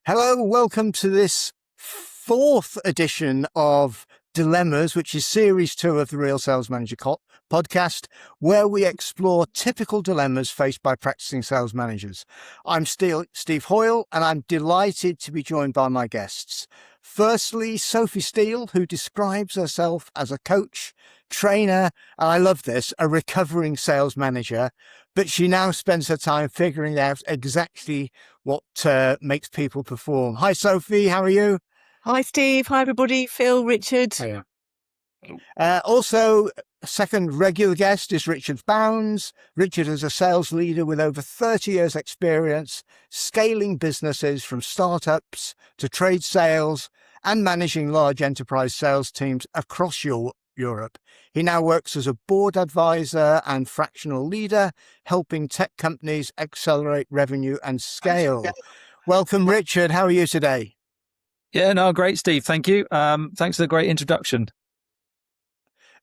Hello, welcome to this fourth edition of Dilemmas, which is series 2 of the Real Sales Manager podcast, where we explore typical dilemmas faced by practicing sales managers. I'm Steve Hoyle, and I'm delighted to be joined by my guests. Firstly, Sophie Steele, who describes herself as a coach, trainer, and I love this, a recovering sales manager, but she now spends her time figuring out exactly what makes people perform. Hi, Sophie. How are you? Hi, Steve. Hi, everybody. Phil, Richard. Hiya. Also, second regular guest is Richard Bounds. Richard is a sales leader with over 30 years experience scaling businesses from startups to trade sales and managing large enterprise sales teams across Europe. He now works as a board advisor and fractional leader, helping tech companies accelerate revenue and scale. Welcome, Richard. How are you today? Yeah, no, great, Steve. Thank you. Thanks for the great introduction.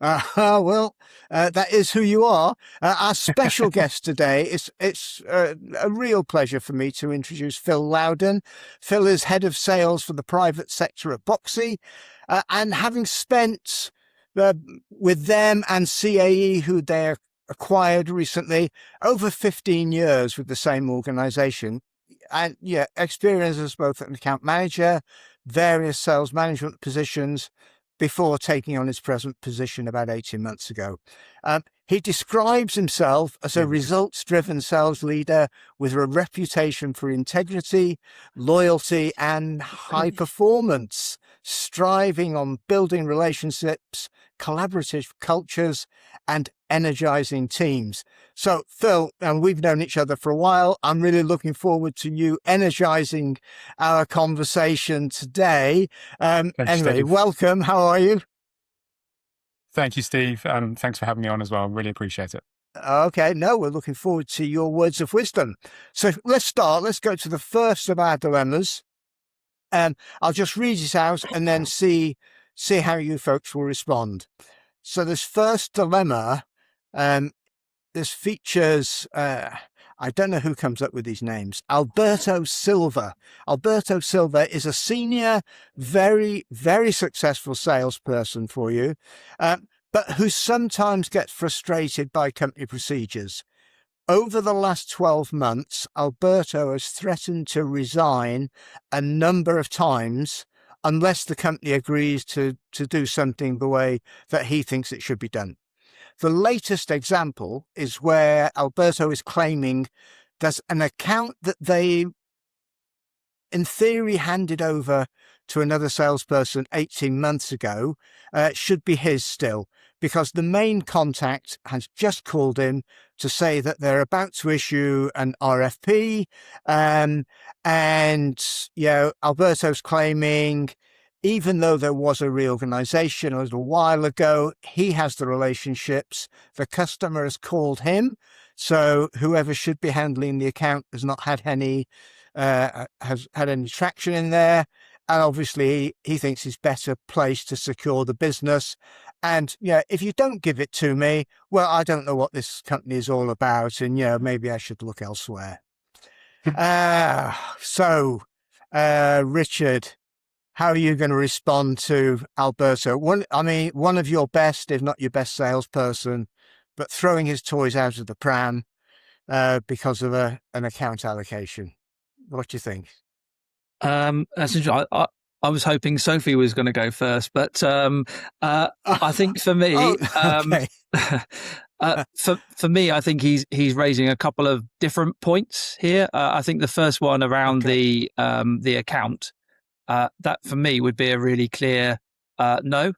That is who you are. Our special guest today, it's a real pleasure for me to introduce Phil Loudon. Phil is head of sales for the private sector at Boxy, and having spent with them and CAE, who they acquired recently, over 15 years with the same organization, and experience as both an account manager, various sales management positions, before taking on his present position about 18 months ago. He describes himself as a results-driven sales leader with a reputation for integrity, loyalty, and high performance, striving on building relationships, collaborative cultures, and energizing teams. So, Phil, and we've known each other for a while. I'm really looking forward to you energizing our conversation today. Anyway, Steve. welcome. How are you? Thank you, Steve. Thanks for having me on as well. Really appreciate it. Okay, no, we're looking forward to your words of wisdom. So let's start. Let's go to the first of our dilemmas. I'll just read it out and then see how you folks will respond. So this first dilemma, this features, I don't know who comes up with these names, Alberto Silva. Alberto Silva is a senior, very, very successful salesperson for you, but who sometimes gets frustrated by company procedures. Over the last 12 months, Alberto has threatened to resign a number of times unless the company agrees to do something the way that he thinks it should be done. The latest example is where Alberto is claiming that an account that they, in theory, handed over to another salesperson 18 months ago should be his still, because the main contact has just called him to say that they're about to issue an RFP. Alberto's claiming, even though there was a reorganization a little while ago, he has the relationships. The customer has called him. So whoever should be handling the account has not had any traction in there. And obviously he thinks he's better placed to secure the business. And if you don't give it to me, well, I don't know what this company is all about. And maybe I should look elsewhere. Richard, how are you going to respond to Alberto? One of your best, if not your best salesperson, but throwing his toys out of the pram because of an account allocation. What do you think? That's interesting. I was hoping Sophie was going to go first, but I think for me, okay. for me, I think he's raising a couple of different points here. I think the first one around the account, that for me would be a really clear no.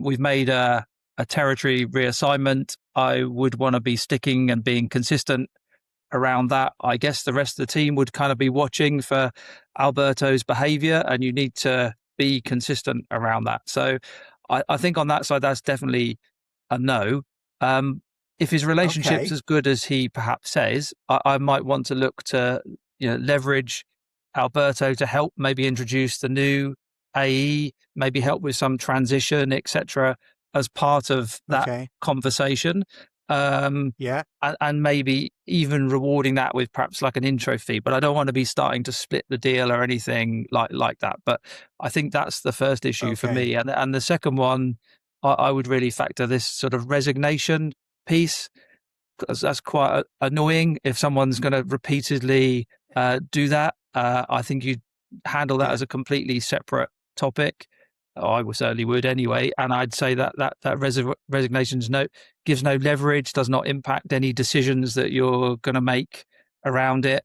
We've made a territory reassignment. I would want to be sticking and being consistent around that. I guess the rest of the team would kind of be watching for Alberto's behavior, and you need to be consistent around that. So I think on that side, that's definitely a no. If his relationship's as good as he perhaps says, I might want to look to leverage Alberto to help maybe introduce the new AE, maybe help with some transition, etc., as part of that conversation. Yeah. and maybe even rewarding that with perhaps like an intro fee. But I don't want to be starting to split the deal or anything like that. But I think that's the first issue for me. And the second one, I would really factor this sort of resignation piece, because that's quite annoying if someone's going to repeatedly do that. I think you handle that as a completely separate topic. I certainly would anyway. And I'd say that resignations gives no leverage, does not impact any decisions that you're going to make around it.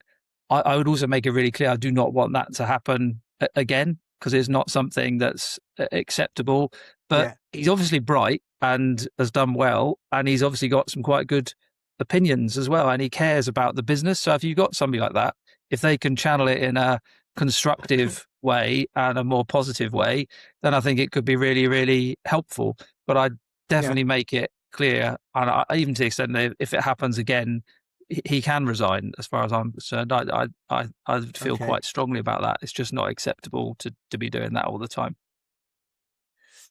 I would also make it really clear I do not want that to happen again, because it's not something that's acceptable. But he's obviously bright and has done well, and he's obviously got some quite good opinions as well, and he cares about the business. So if you've got somebody like that, if they can channel it in a constructive way and a more positive way, then I think it could be really, really helpful. But I'd definitely make it clear, and even to the extent that if it happens again, he can resign. As far as I'm concerned, I feel quite strongly about that. It's just not acceptable to be doing that all the time.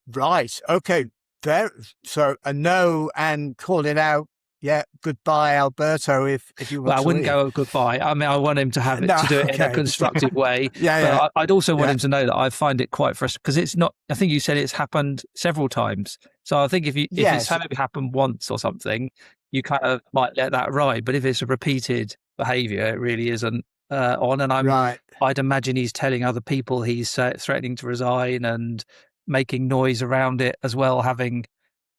Right. Okay. There. So a no, and call it out. Yeah. Goodbye, Alberto. If you want. Well, I to wouldn't leave. go goodbye. I mean, I want him to have it to do it in a constructive way. But I'd also want him to know that I find it quite frustrating, because it's not. I think you said it's happened several times. So I think if it's happened once or something, you kind of might let that ride. But if it's a repeated behaviour, it really isn't on. And I'd imagine he's telling other people he's threatening to resign and making noise around it as well, having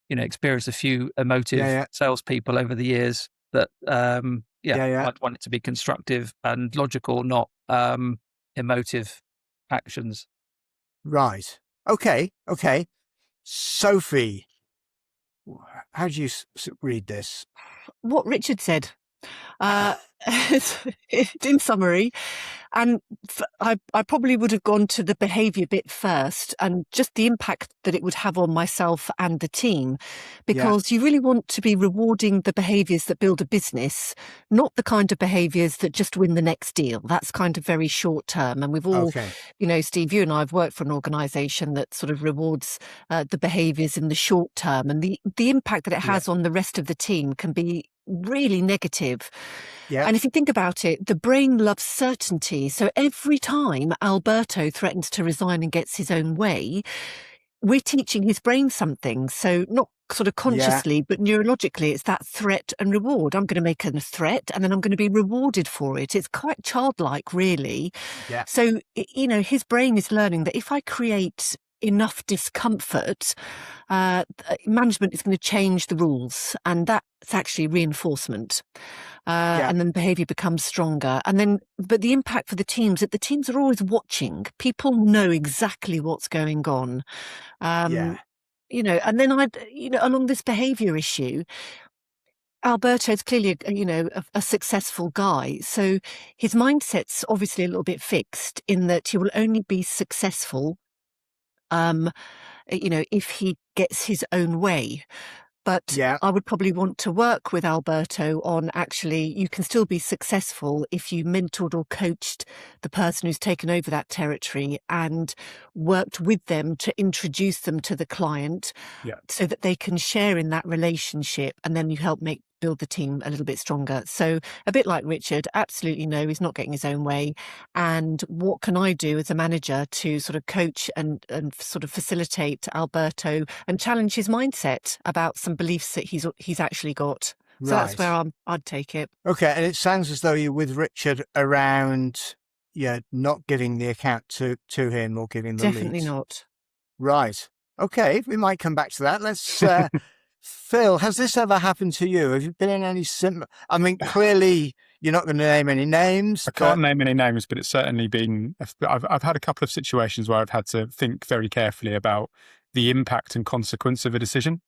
experienced a few emotive salespeople over the years. That I'd want it to be constructive and logical, not emotive actions. Right. Okay. Sophie, how do you read this? What Richard said. In summary, and I probably would have gone to the behaviour bit first, and just the impact that it would have on myself and the team, because you really want to be rewarding the behaviours that build a business, not the kind of behaviours that just win the next deal. That's kind of very short term. And we've all, Steve, you and I have worked for an organisation that sort of rewards the behaviours in the short term, and the impact that it has on the rest of the team can be really negative. And if you think about it, the brain loves certainty. So every time Alberto threatens to resign and gets his own way, we're teaching his brain something. So not sort of consciously, but neurologically, it's that threat and reward. I'm going to make a threat and then I'm going to be rewarded for it. It's quite childlike, really. So, his brain is learning that if I create enough discomfort, management is going to change the rules, and that's actually reinforcement. And then behaviour becomes stronger. And then, but the impact for the teams, that the teams are always watching. People know exactly what's going on. And then along this behaviour issue, Alberto's clearly, a successful guy. So his mindset's obviously a little bit fixed in that he will only be successful if he gets his own way. But I would probably want to work with Alberto on actually, you can still be successful if you mentored or coached the person who's taken over that territory and worked with them to introduce them to the client so that they can share in that relationship, and then you help build the team a little bit stronger. So a bit like Richard, absolutely no, he's not getting his own way. And what can I do as a manager to sort of coach and sort of facilitate Alberto and challenge his mindset about some beliefs that he's actually got. So that's where I'd take it. Okay, and it sounds as though you're with Richard around, not giving the account to him or giving the Definitely leads. not. Right. Okay, we might come back to that. Let's... Phil, has this ever happened to you? Have you been in any similar... I mean, clearly you're not going to name any names. I can't name any names, but it's certainly been... I've had a couple of situations where I've had to think very carefully about the impact and consequence of a decision.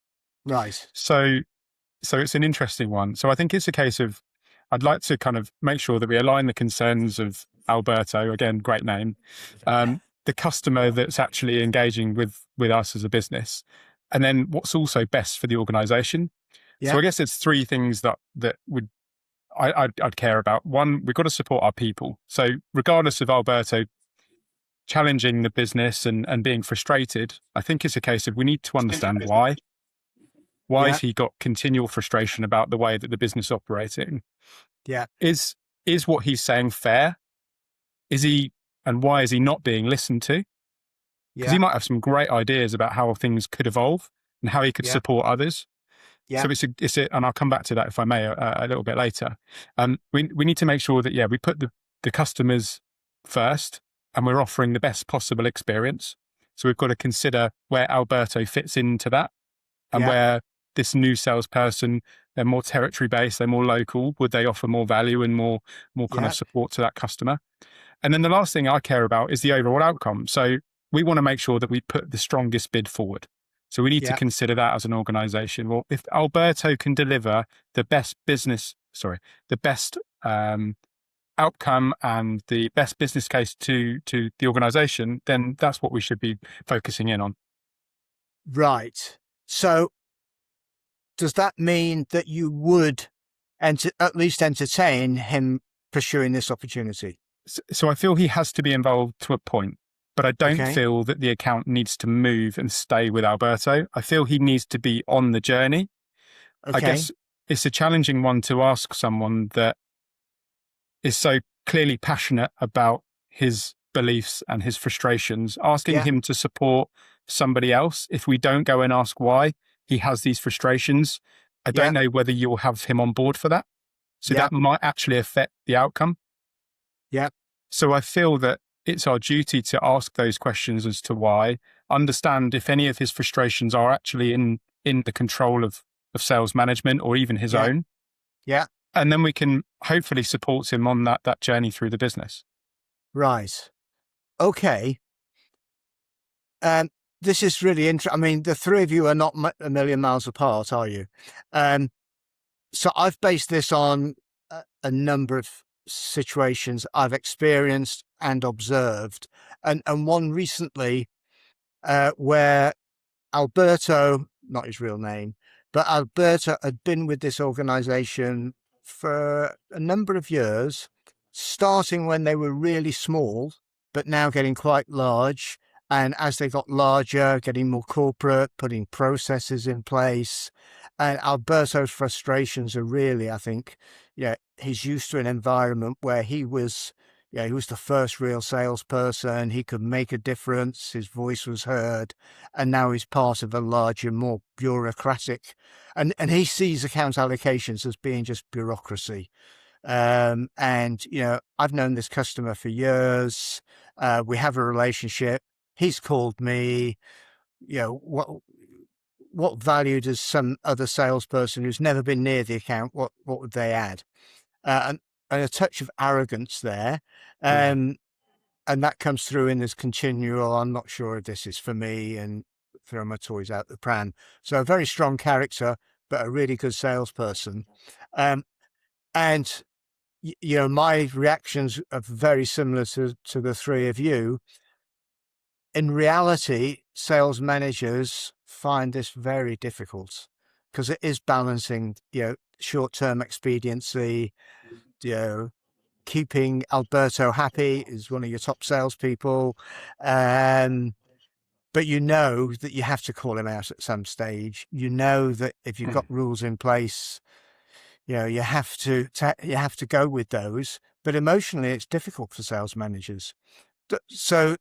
Right. So it's an interesting one. So I think it's a case of, I'd like to kind of make sure that we align the concerns of Alberto, again, great name, the customer that's actually engaging with us as a business, and then what's also best for the organization. So I guess it's three things that I'd care about. One, we've got to support our people. So regardless of Alberto challenging the business and being frustrated, I think it's a case of we need to understand why. Why Yeah. has he got continual frustration about the way that the business is operating? Yeah. Is what he's saying fair? And why is he not being listened to? Because Yeah. he might have some great ideas about how things could evolve and how he could Yeah. support others. Yeah. So and I'll come back to that if I may a little bit later. We need to make sure that we put the customers first, and we're offering the best possible experience. So we've got to consider where Alberto fits into that, and where this new salesperson, they're more territory based, they're more local. Would they offer more value and more kind of support to that customer? And then the last thing I care about is the overall outcome. So we want to make sure that we put the strongest bid forward. So we need to consider that as an organization. Well, if Alberto can deliver the best outcome and the best business case to the organization, then that's what we should be focusing in on. Right. So does that mean that you would at least entertain him pursuing this opportunity? So I feel he has to be involved to a point, but I don't feel that the account needs to move and stay with Alberto. I feel he needs to be on the journey. Okay. I guess it's a challenging one to ask someone that is so clearly passionate about his beliefs and his frustrations, asking him to support somebody else. If we don't go and ask why he has these frustrations, I don't know whether you'll have him on board for that. So that might actually affect the outcome. Yeah. So I feel that it's our duty to ask those questions as to why, understand if any of his frustrations are actually in the control of sales management or even his own. Yeah. And then we can hopefully support him on that journey through the business. Right. Okay. This is really interesting. I mean, the three of you are not a million miles apart, are you? So I've based this on a number of situations I've experienced and observed, and one recently where Alberto, not his real name, but Alberto had been with this organization for a number of years, starting when they were really small, but now getting quite large. And as they got larger, getting more corporate, putting processes in place. And Alberto's frustrations are really, I think, he's used to an environment where he was the first real salesperson. He could make a difference. His voice was heard. And now he's part of a larger, more bureaucratic. And he sees account allocations as being just bureaucracy. And, I've known this customer for years. We have a relationship. He's called me. What value does some other salesperson who's never been near the account, what would they add? And a touch of arrogance there. And that comes through in this continual, I'm not sure if this is for me, and throw my toys out the pram. So a very strong character, but a really good salesperson. And my reactions are very similar to the three of you. In reality, sales managers find this very difficult because it is balancing, short-term expediency. Keeping Alberto happy is one of your top salespeople, but you know that you have to call him out at some stage. You know that if you've got rules in place, you have to go with those. But emotionally, it's difficult for sales managers. So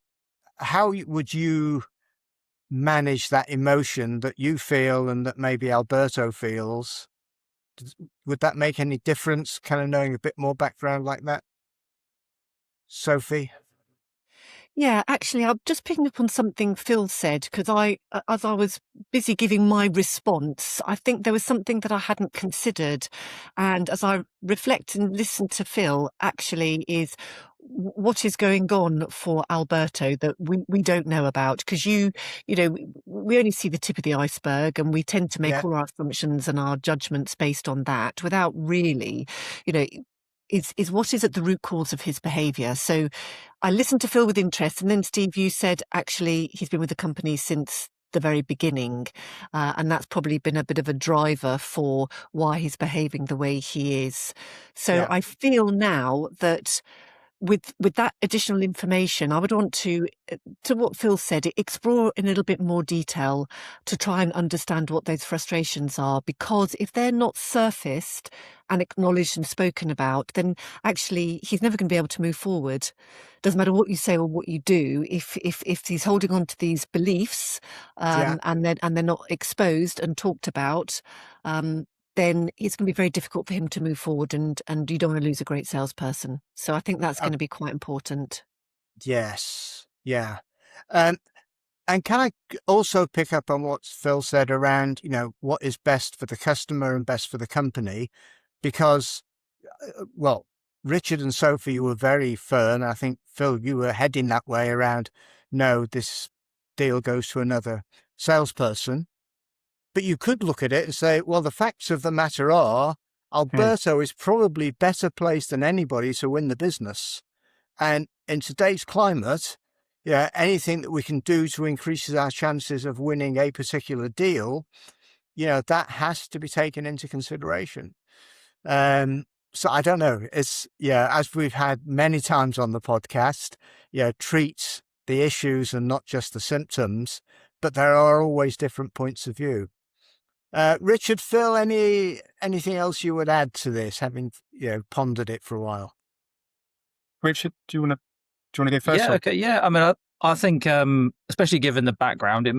how would you manage that emotion that you feel and that maybe Alberto feels? Would that make any difference, kind of knowing a bit more background like that? Sophie? Yeah, actually, I'm just picking up on something Phil said, because as I was busy giving my response, I think there was something that I hadn't considered. And as I reflect and listen to Phil, actually is what is going on for Alberto that we don't know about, because we only see the tip of the iceberg, and we tend to make all our assumptions and our judgments based on that without really, is what is at the root cause of his behaviour. So I listened to Phil with interest, and then Steve, you said actually he's been with the company since the very beginning, and that's probably been a bit of a driver for why he's behaving the way he is. So I feel now that with that additional information, I would want to what Phil said, explore in a little bit more detail to try and understand what those frustrations are. Because if they're not surfaced and acknowledged and spoken about, then actually he's never going to be able to move forward. Doesn't matter what you say or what you do. If he's holding on to these beliefs and they're not exposed and talked about, then it's going to be very difficult for him to move forward, and you don't want to lose a great salesperson. So I think that's going to be quite important. Yes. Yeah. And can I also pick up on what Phil said around, what is best for the customer and best for the company? Because, well, Richard and Sophie were very firm. I think, Phil, you were heading that way around, no, this deal goes to another salesperson. But you could look at it and say, well, the facts of the matter are Alberto is probably better placed than anybody to win the business. And in today's climate, anything that we can do to increase our chances of winning a particular deal, that has to be taken into consideration. So I don't know. It's, as we've had many times on the podcast, treat the issues and not just the symptoms, but there are always different points of view. Richard, Phil, anything else you would add to this, having pondered it for a while? Richard, do you want to go first? Yeah, okay, yeah. I mean, I think, especially given the background, it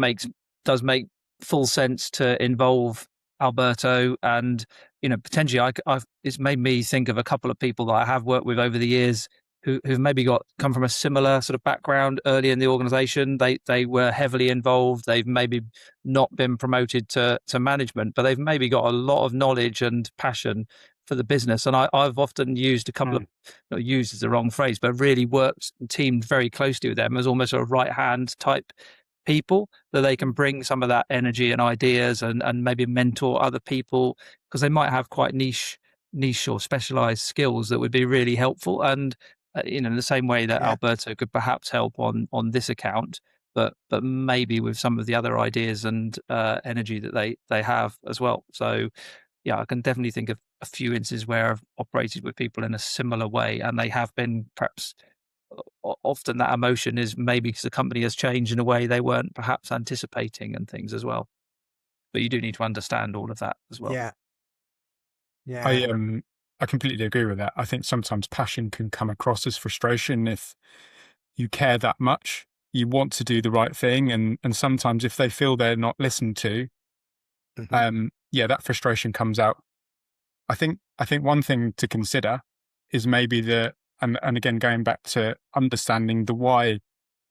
does make full sense to involve Alberto, and potentially, it's made me think of a couple of people that I have worked with over the years who've maybe come from a similar sort of background early in the organization. They were heavily involved. They've maybe not been promoted to management, but they've maybe got a lot of knowledge and passion for the business. And I've often used a couple of, not used is the wrong phrase, but really worked and teamed very closely with them as almost a right-hand type people, that they can bring some of that energy and ideas and maybe mentor other people, because they might have quite niche or specialized skills that would be really helpful. And in the same way that Alberto could perhaps help on this account, but maybe with some of the other ideas and energy that they have as well. So I can definitely think of a few instances where I've operated with people in a similar way, and they have been perhaps often that emotion is maybe because the company has changed in a way they weren't perhaps anticipating and things as well. But you do need to understand all of that as well. Yeah. I completely agree with that. I think sometimes passion can come across as frustration if you care that much. You want to do the right thing, and sometimes if they feel they're not listened to, that frustration comes out. I think one thing to consider is maybe and again, going back to understanding the why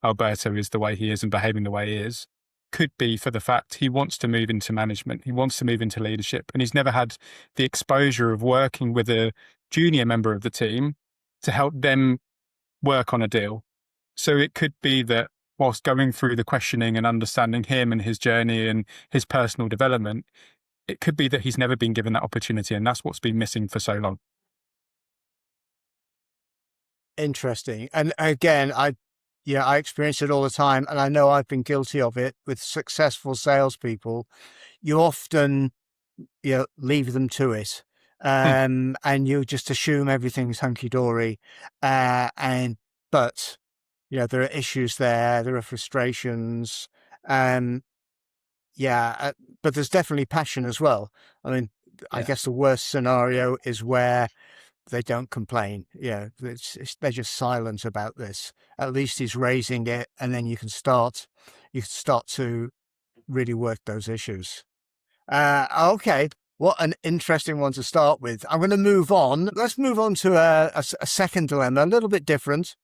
Alberto is the way he is and behaving the way he is, could be for the fact he wants to move into management, he wants to move into leadership, and he's never had the exposure of working with a junior member of the team to help them work on a deal. So it could be that whilst going through the questioning and understanding him and his journey and his personal development, it could be that he's never been given that opportunity, and that's what's been missing for so long. Interesting. And again, I experience it all the time, and I know I've been guilty of it with successful salespeople. You often, leave them to it, and you just assume everything's hunky dory, but there are issues there are frustrations, but there's definitely passion as well. I mean, I guess the worst scenario is where they don't complain. They're just silent about this. At least he's raising it, and then you can start to really work those issues. Okay, what an interesting one to start with. I'm going to move on. Let's move on to a second dilemma, a little bit different.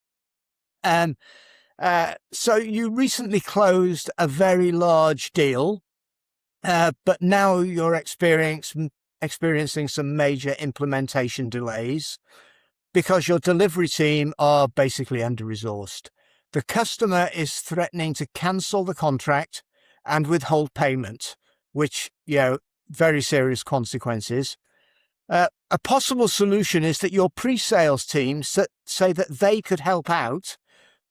So you recently closed a very large deal, but now you're experiencing some major implementation delays because your delivery team are basically under-resourced. The customer is threatening to cancel the contract and withhold payment, which, very serious consequences. A possible solution is that your pre-sales team say that they could help out,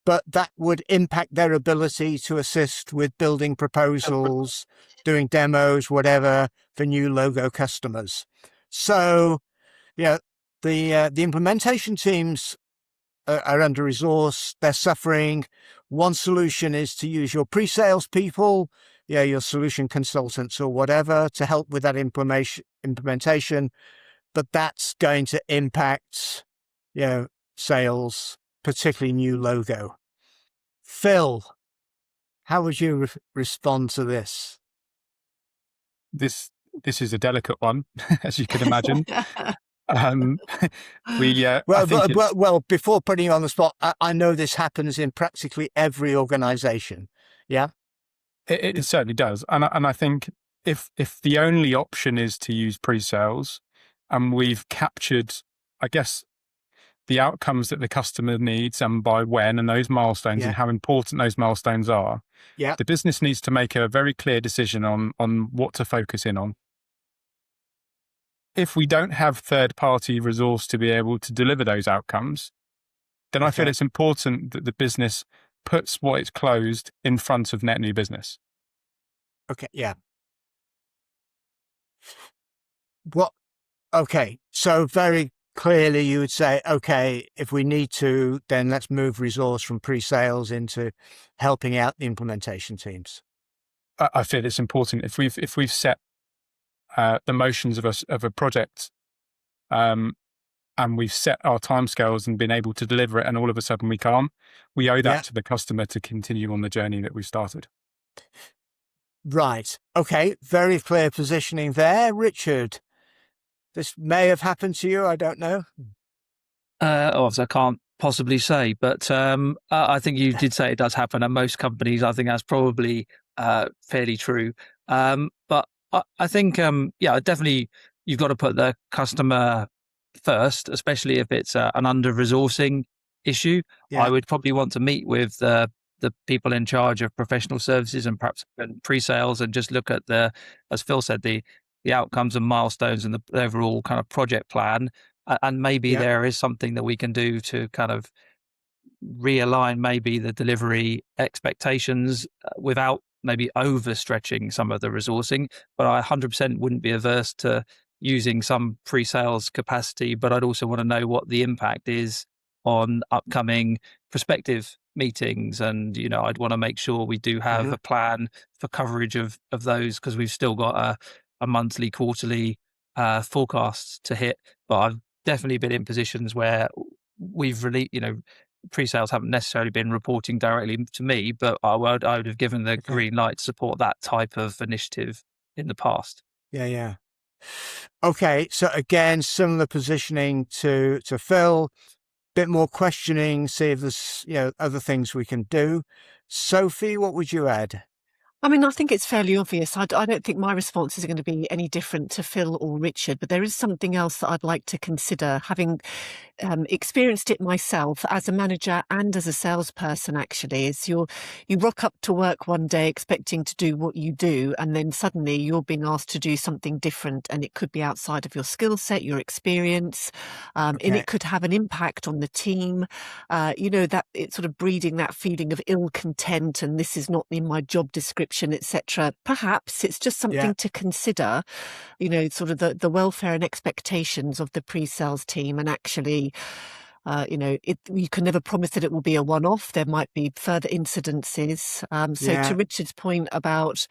but that would impact their ability to assist with building proposals, doing demos, whatever, for new logo customers. So, the implementation teams are under resourced, they're suffering. One solution is to use your pre-sales people, your solution consultants or whatever to help with that implementation. But that's going to impact, sales, particularly new logo. Phil, how would you respond to this? This is a delicate one, as you can imagine. Well, before putting you on the spot, I know this happens in practically every organization. Yeah, it certainly does, and I think if the only option is to use pre-sales, and we've captured, I guess, the outcomes that the customer needs and by when, and those milestones and how important those milestones are. Yeah, the business needs to make a very clear decision on what to focus in on. If we don't have third-party resource to be able to deliver those outcomes, then I feel it's important that the business puts what it's closed in front of net new business. Okay, yeah. So very clearly you would say, okay, if we need to, then let's move resource from pre-sales into helping out the implementation teams. I feel it's important. If we've set the motions of a project, and we've set our timescales and been able to deliver it, and all of a sudden we can't, we owe that to the customer to continue on the journey that we've started. Right. Okay. Very clear positioning there. Richard, this may have happened to you. I don't know. Obviously, I can't possibly say, but I think you did say it does happen at most companies. I think that's probably fairly true. But I think, definitely you've got to put the customer first, especially if it's an under-resourcing issue. I would probably want to meet with the people in charge of professional services and perhaps pre-sales and just look at as Phil said, the outcomes and milestones and the overall kind of project plan. And maybe there is something that we can do to kind of realign maybe the delivery expectations without maybe overstretching some of the resourcing. But I 100% wouldn't be averse to using some pre-sales capacity, but I'd also want to know what the impact is on upcoming prospective meetings. And, I'd want to make sure we do have a plan for coverage of those, because we've still got a monthly, quarterly forecasts to hit. But I've definitely been in positions where we've really, pre-sales haven't necessarily been reporting directly to me, but I would have given the green light to support that type of initiative in the past. Yeah. Okay, so again, similar positioning to Phil, bit more questioning, see if there's other things we can do. Sophie, what would you add? I mean, I think it's fairly obvious. I don't think my responses are going to be any different to Phil or Richard, but there is something else that I'd like to consider, having experienced it myself as a manager and as a salesperson, actually, is you rock up to work one day expecting to do what you do, and then suddenly you're being asked to do something different, and it could be outside of your skill set, your experience, and it could have an impact on the team. That it's sort of breeding that feeling of ill content, and this is not in my job description, etc. Perhaps it's just something to consider, sort of the welfare and expectations of the pre-sales team. And actually, you can never promise that it will be a one-off. There might be further incidences. So to Richard's point about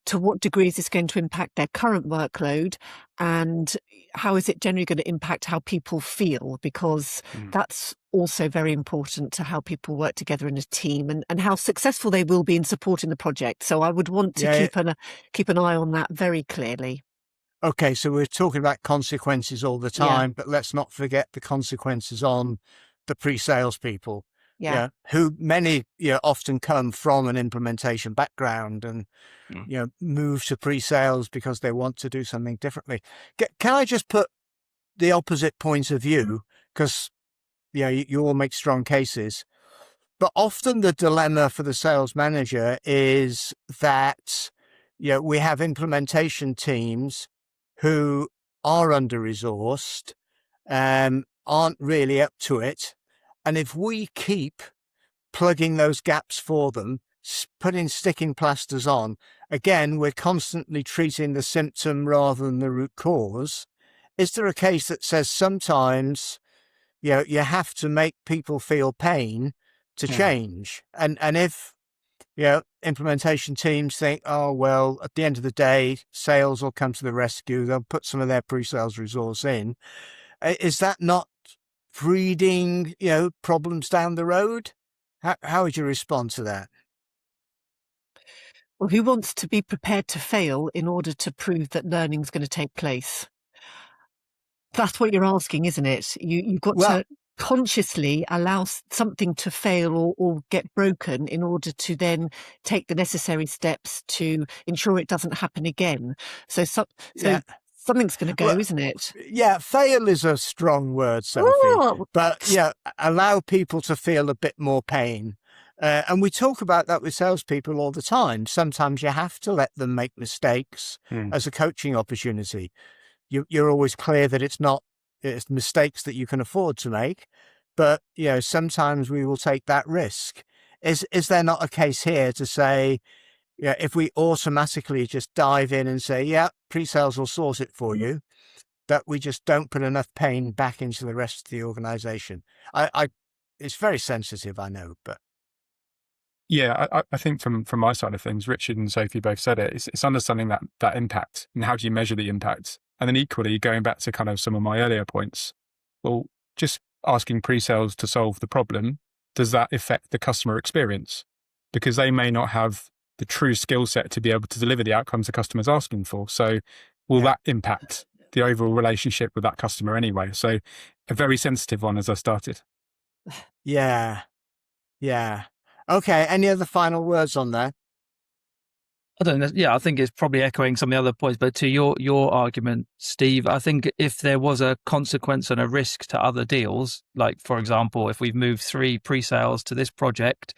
to what degree is this going to impact their current workload, and how is it generally going to impact how people feel? Because that's also very important to how people work together in a team, and how successful they will be in supporting the project. So I would want to keep an eye on that very clearly. Okay, so we're talking about consequences all the time, but let's not forget the consequences on the pre-sales people. Who many often come from an implementation background and move to pre-sales because they want to do something differently. Can I just put the opposite point of view, because you all make strong cases, but often the dilemma for the sales manager is that we have implementation teams who are under-resourced, aren't really up to it. And if we keep plugging those gaps for them, putting sticking plasters on, again, we're constantly treating the symptom rather than the root cause. Is there a case that says sometimes, you have to make people feel pain to change. And if, implementation teams think, oh, well, at the end of the day, sales will come to the rescue. They'll put some of their pre-sales resource in. Is that not breeding, problems down the road? How would you respond to that? Well, who wants to be prepared to fail in order to prove that learning is going to take place? That's what you're asking, isn't it? You've got to consciously allow something to fail or get broken in order to then take the necessary steps to ensure it doesn't happen again. So something's going to go, isn't it? Yeah, fail is a strong word, Sophie. Oh. But allow people to feel a bit more pain. And we talk about that with salespeople all the time. Sometimes you have to let them make mistakes as a coaching opportunity. You're always clear that it's mistakes that you can afford to make, but sometimes we will take that risk. Is there not a case here to say, if we automatically just dive in and say, pre-sales will sort it for you, that we just don't put enough pain back into the rest of the organization? It's very sensitive, I know, but. Yeah, I think from my side of things, Richard and Sophie both said it. It's understanding that impact and how do you measure the impact. And then equally, going back to kind of some of my earlier points, well, just asking pre-sales to solve the problem, does that affect the customer experience? Because they may not have the true skill set to be able to deliver the outcomes the customer's asking for. So will that impact the overall relationship with that customer anyway? So a very sensitive one as I started. Yeah. Okay, any other final words on that? I don't know. Yeah, I think it's probably echoing some of the other points, but to your argument, Steve, I think if there was a consequence and a risk to other deals, like for example, if we've moved 3 pre-sales to this project,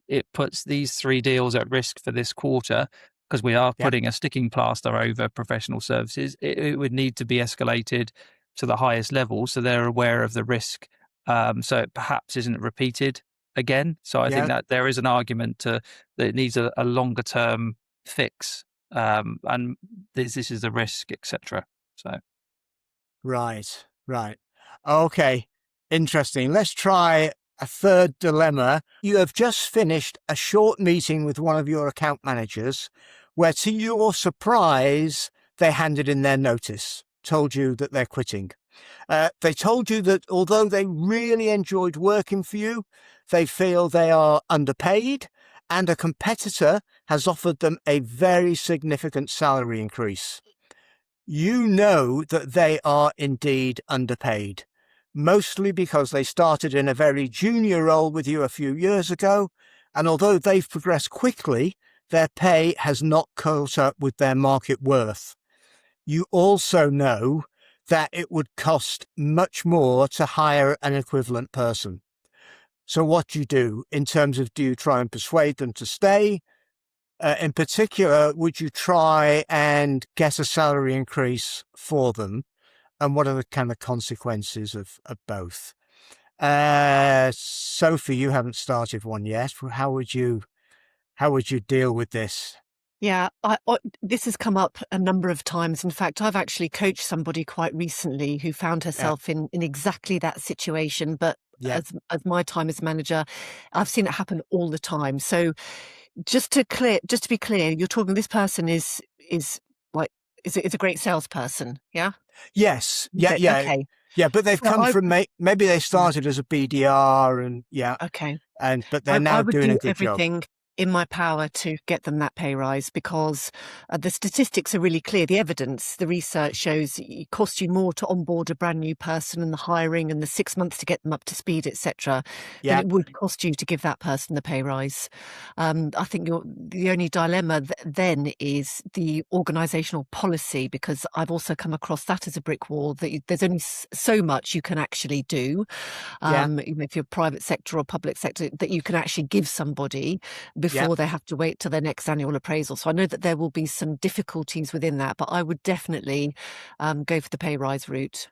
it puts these 3 deals at risk for this quarter because we are putting a sticking plaster over professional services. It would need to be escalated to the highest level so they're aware of the risk, so it perhaps isn't repeated again. So I think that there is an argument that it needs a longer term fix, and this is the risk, etc. So right. Okay, interesting. Let's try a third dilemma. You have just finished a short meeting with one of your account managers where, to your surprise, they handed in their notice, told you that they're quitting. They told you that although they really enjoyed working for you, they feel they are underpaid, and a competitor has offered them a very significant salary increase. You know that they are indeed underpaid, mostly because they started in a very junior role with you a few years ago, and although they've progressed quickly, their pay has not caught up with their market worth. You also know that it would cost much more to hire an equivalent person. So what do you do in terms of, do you try and persuade them to stay? In particular, would you try and get a salary increase for them? And what are the kind of consequences of both? Sophie, you haven't started one yet. How would you deal with this? Yeah, this has come up a number of times. In fact, I've actually coached somebody quite recently who found herself in exactly that situation. But as my time as manager, I've seen it happen all the time. So just to be clear, you're talking, this person is a great salesperson, yeah? Yes. Yeah. Okay. Yeah, but they've come from, maybe they started as a BDR and okay. But they're now doing a good everything job. In my power to get them that pay rise, because the statistics are really clear. The evidence, the research shows it costs you more to onboard a brand new person and the hiring and the 6 months to get them up to speed, etc., than it would cost you to give that person the pay rise. I think the only dilemma then is the organisational policy, because I've also come across that as a brick wall, that there's only so much you can actually do, even if you're private sector or public sector, that you can actually give somebody before they have to wait till their next annual appraisal. So I know that there will be some difficulties within that, but I would definitely go for the pay rise route.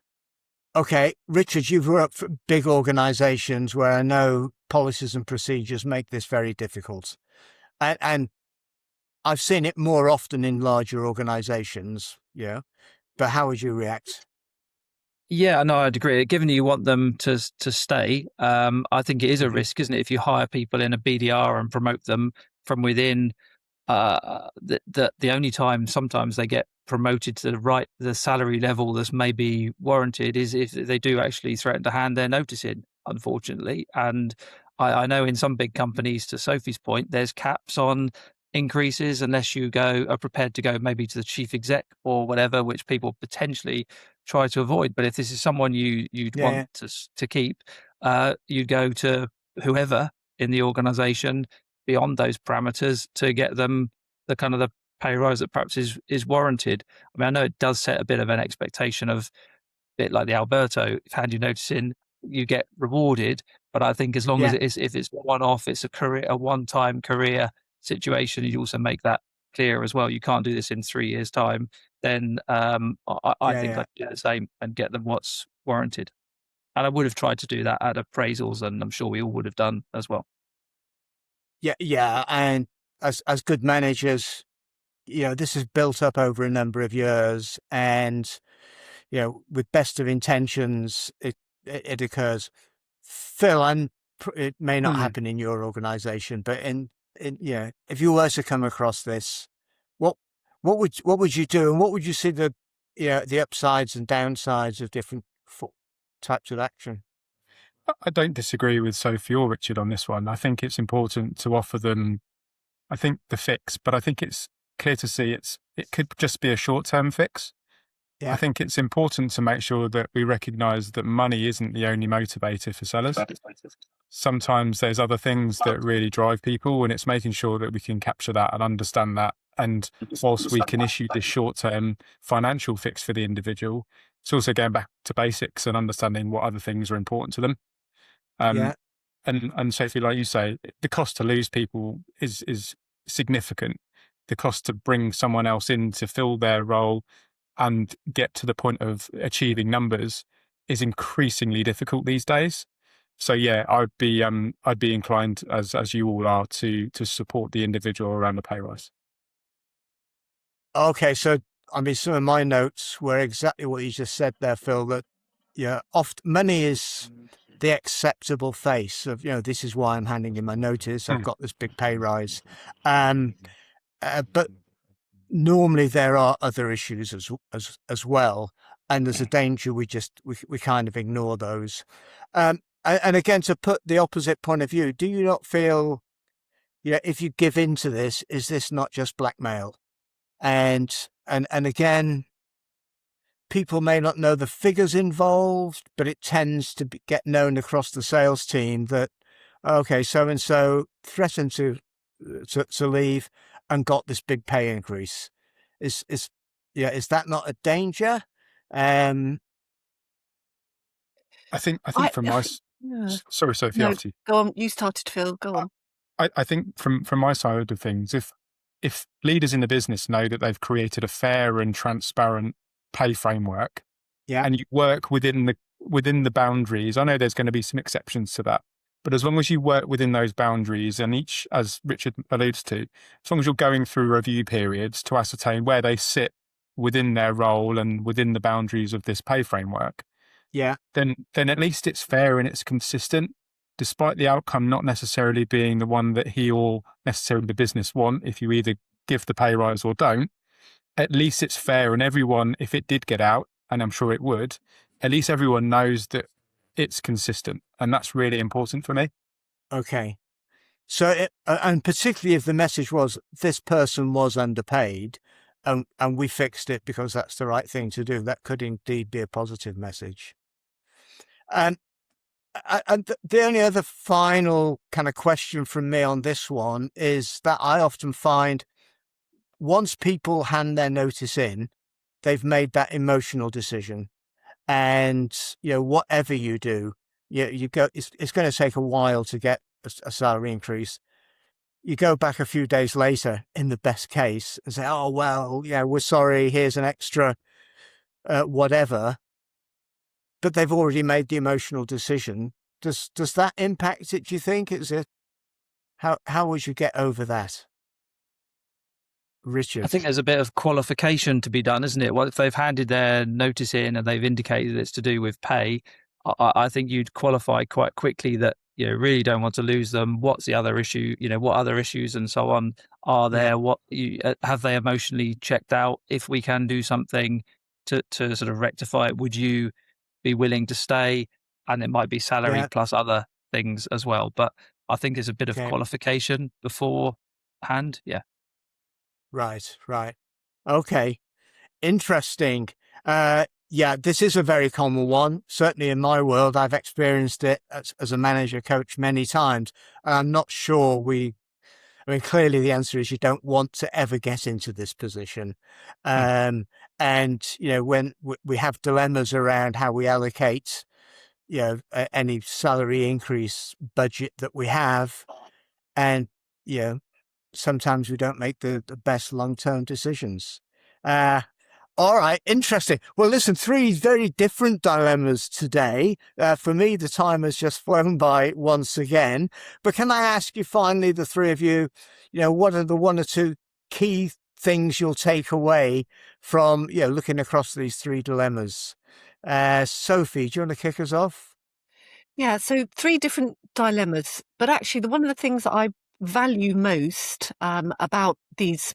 Okay, Richard, you've worked for big organisations where I know policies and procedures make this very difficult. And I've seen it more often in larger organisations, but how would you react? Yeah, no, I'd agree. Given you want them to stay, I think it is a risk, isn't it? If you hire people in a BDR and promote them from within, the only time sometimes they get promoted to the salary level that's maybe warranted is if they do actually threaten to hand their notice in, unfortunately. And I know in some big companies, to Sophie's point, there's caps on increases unless you are prepared to go maybe to the chief exec or whatever, which people potentially try to avoid. But if this is someone you'd want to keep, you'd go to whoever in the organization beyond those parameters to get them the kind of the pay rise that perhaps is warranted. I mean, I know it does set a bit of an expectation of a bit like the Alberto, if hand you notice in, you get rewarded. But I think as long as if it's one-off, it's a one-time career situation, you also make that clear as well. You can't do this in 3 years' time. Then I think I'd do the same and get them what's warranted. And I would have tried to do that at appraisals, and I'm sure we all would have done as well. Yeah. And as good managers, this is built up over a number of years, and with best of intentions, it occurs. Phil, and it may not happen in your organization, but if you were to come across this, what would you do, and what would you see the upsides and downsides of different types of action? I don't disagree with Sophie or Richard on this one. I think it's important to offer them, I think, the fix, but I think it's clear to see it could just be a short-term fix. I think it's important to make sure that we recognise that money isn't the only motivator for sellers. Sometimes there's other things that really drive people, and it's making sure that we can capture that and understand that. And whilst we can issue this short-term financial fix for the individual, it's also going back to basics and understanding what other things are important to them. And Sophie, like you say, the cost to lose people is significant. The cost to bring someone else in to fill their role and get to the point of achieving numbers is increasingly difficult these days. So yeah, I'd be inclined, as you all are, to support the individual around the pay rise. Okay, so I mean, some of my notes were exactly what you just said there, Phil. That often money is the acceptable face of this is why I'm handing in my notice. I've got this big pay rise, but normally there are other issues as well, and there's a danger we kind of ignore those. And again, to put the opposite point of view, do you not feel, if you give in to this, is this not just blackmail? And again, people may not know the figures involved, but it tends to get known across the sales team that, okay, so and so threatened to leave and got this big pay increase. Is that not a danger? I think from my sorry, Sophie, no, after you. Go on. You started, Phil. Go on. I think from my side of things, if leaders in the business know that they've created a fair and transparent pay framework, and you work within the boundaries, I know there's going to be some exceptions to that, but as long as you work within those boundaries, and each, as Richard alludes to, as long as you're going through review periods to ascertain where they sit within their role and within the boundaries of this pay framework, then at least it's fair and it's consistent, despite the outcome not necessarily being the one that he or necessarily the business want. If you either give the pay rise or don't, at least it's fair, and everyone, if it did get out, and I'm sure it would, at least everyone knows that it's consistent, and that's really important for me. Okay. So, and particularly if the message was this person was underpaid, and we fixed it because that's the right thing to do, that could indeed be a positive message. And the only other final kind of question from me on this one is that I often find once people hand their notice in, they've made that emotional decision. And, whatever you do, you go, it's going to take a while to get a salary increase. You go back a few days later, in the best case, and say, oh, well, we're sorry, here's an extra whatever. But they've already made the emotional decision. Does that impact it, do you think? How would you get over that? Richard? I think there's a bit of qualification to be done, isn't it? Well, if they've handed their notice in and they've indicated it's to do with pay, I think you'd qualify quite quickly that you really don't want to lose them. What's the other issue? What other issues and so on are there? Yeah. What have they emotionally checked out? If we can do something to sort of rectify it, would you be willing to stay? And it might be salary Yeah. plus other things as well. But I think there's a bit of Okay. qualification beforehand. Yeah. Right. Okay. Interesting. Yeah, this is a very common one. Certainly in my world, I've experienced it as a manager coach many times. And I'm not sure clearly the answer is you don't want to ever get into this position. And, when we have dilemmas around how we allocate, any salary increase budget that we have, and, sometimes we don't make the best long-term decisions. All right, interesting. Well, listen, 3 very different dilemmas today. For me, the time has just flown by once again. But can I ask you finally, the 3 of you, what are the 1 or 2 key things you'll take away from, looking across these 3 dilemmas? Sophie, do you want to kick us off? Yeah, so 3 different dilemmas, but actually one of the things that I value most about these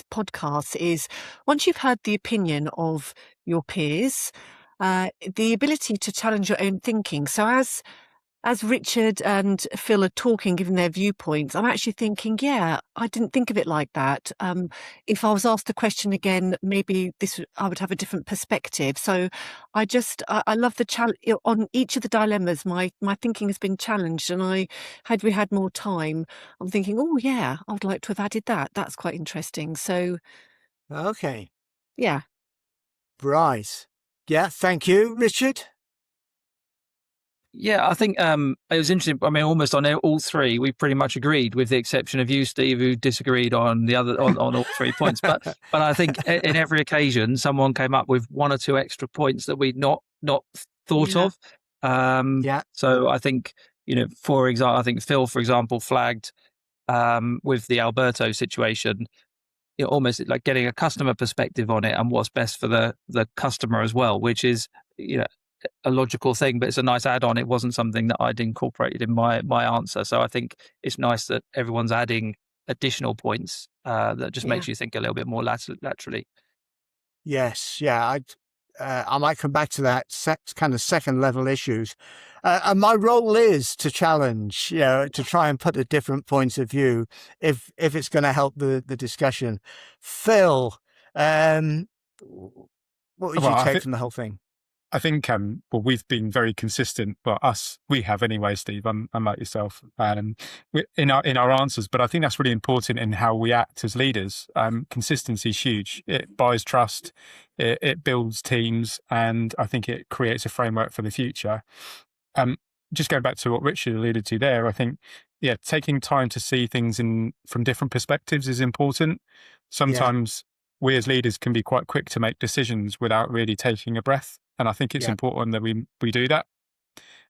podcasts is once you've heard the opinion of your peers, the ability to challenge your own thinking. So as Richard and Phil are talking, giving their viewpoints, I'm actually thinking, yeah, I didn't think of it like that. If I was asked the question again, maybe I would have a different perspective. So I love the challenge on each of the dilemmas. My thinking has been challenged, and had we had more time, I'm thinking, oh yeah, I would like to have added that. That's quite interesting. So, Okay. yeah. Right. Yeah, thank you, Richard. Yeah, I think it was interesting. I mean, almost on all 3, we pretty much agreed, with the exception of you, Steve, who disagreed on the other on all 3 points. But I think in every occasion, someone came up with 1 or 2 extra points that we'd not thought of. Yeah. So I think for example, I think Phil, for example, flagged with the Alberto situation, almost like getting a customer perspective on it and what's best for the customer as well, which is a logical thing, but it's a nice add-on. It wasn't something that I'd incorporated in my answer. So I think it's nice that everyone's adding additional points that just makes you think a little bit more laterally. Yes, yeah. I might come back to that kind of second level issues. And my role is to challenge, to try and put a different point of view if it's going to help the discussion. Phil, what would you take from the whole thing? I think, we've been very consistent, but we have anyway, Steve, unlike yourself, in our answers. But I think that's really important in how we act as leaders. Consistency is huge. It buys trust, it builds teams, and I think it creates a framework for the future. Just going back to what Richard alluded to there, I think, taking time to see things from different perspectives is important. Sometimes we as leaders can be quite quick to make decisions without really taking a breath. And I think it's important that we do that.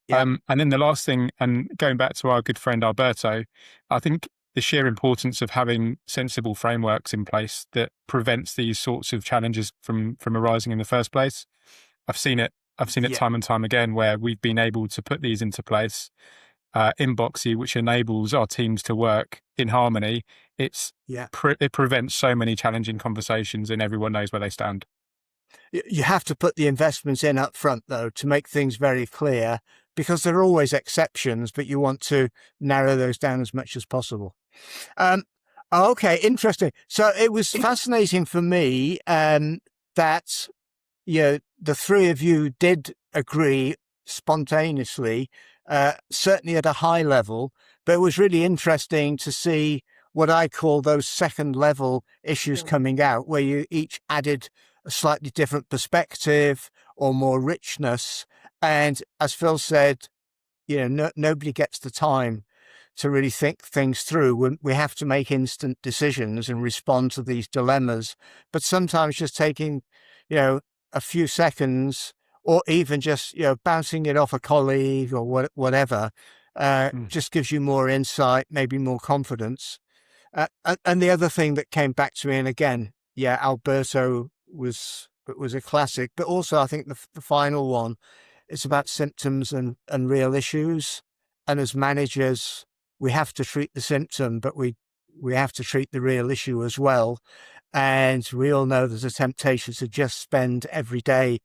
And then the last thing, and going back to our good friend Alberto, I think the sheer importance of having sensible frameworks in place that prevents these sorts of challenges from arising in the first place. I've seen it time and time again where we've been able to put these into place in Boxy, which enables our teams to work in harmony. It prevents so many challenging conversations, and everyone knows where they stand. You have to put the investments in up front, though, to make things very clear, because there are always exceptions, but you want to narrow those down as much as possible. Okay, interesting. So it was fascinating for me that the 3 of you did agree spontaneously, certainly at a high level, but it was really interesting to see what I call those second level issues coming out, where you each added a slightly different perspective or more richness. And as Phil said, nobody gets the time to really think things through. We have to make instant decisions and respond to these dilemmas. But sometimes just taking, a few seconds, or even just, bouncing it off a colleague or whatever, just gives you more insight, maybe more confidence. And the other thing that came back to me, and again, yeah, Alberto was a classic, but also I think the final one, it's about symptoms and real issues. And as managers, we have to treat the symptom, but we have to treat the real issue as well. And we all know there's a temptation to just spend every day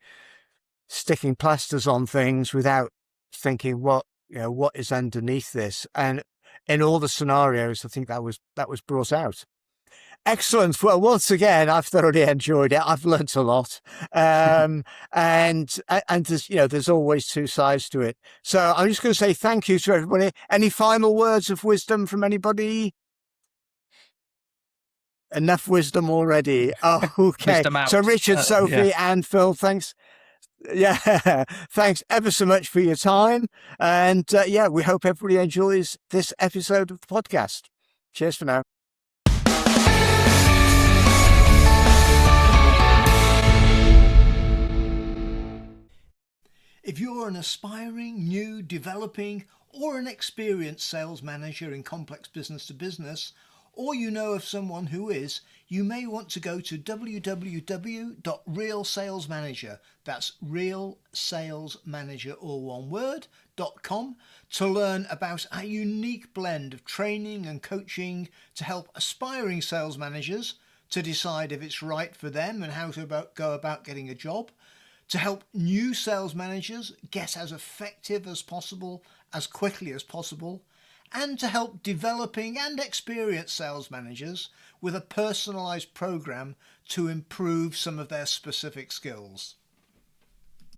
sticking plasters on things without thinking what is underneath this. And in all the scenarios, I think that was brought out. Excellent. Well, once again, I've thoroughly enjoyed it. I've learnt a lot. And there's always two sides to it. So I'm just going to say thank you to everybody. Any final words of wisdom from anybody? Enough wisdom already. Oh, okay. So Richard, Sophie, and Phil, thanks. Yeah, thanks ever so much for your time. And we hope everybody enjoys this episode of the podcast. Cheers for now. If you're an aspiring, new, developing, or an experienced sales manager in complex business to business, or you know of someone who is, you may want to go to www.realsalesmanager, that's realsalesmanager, all one word, .com, to learn about our unique blend of training and coaching to help aspiring sales managers to decide if it's right for them and how to go about getting a job, to help new sales managers get as effective as possible, as quickly as possible, and to help developing and experienced sales managers with a personalized program to improve some of their specific skills.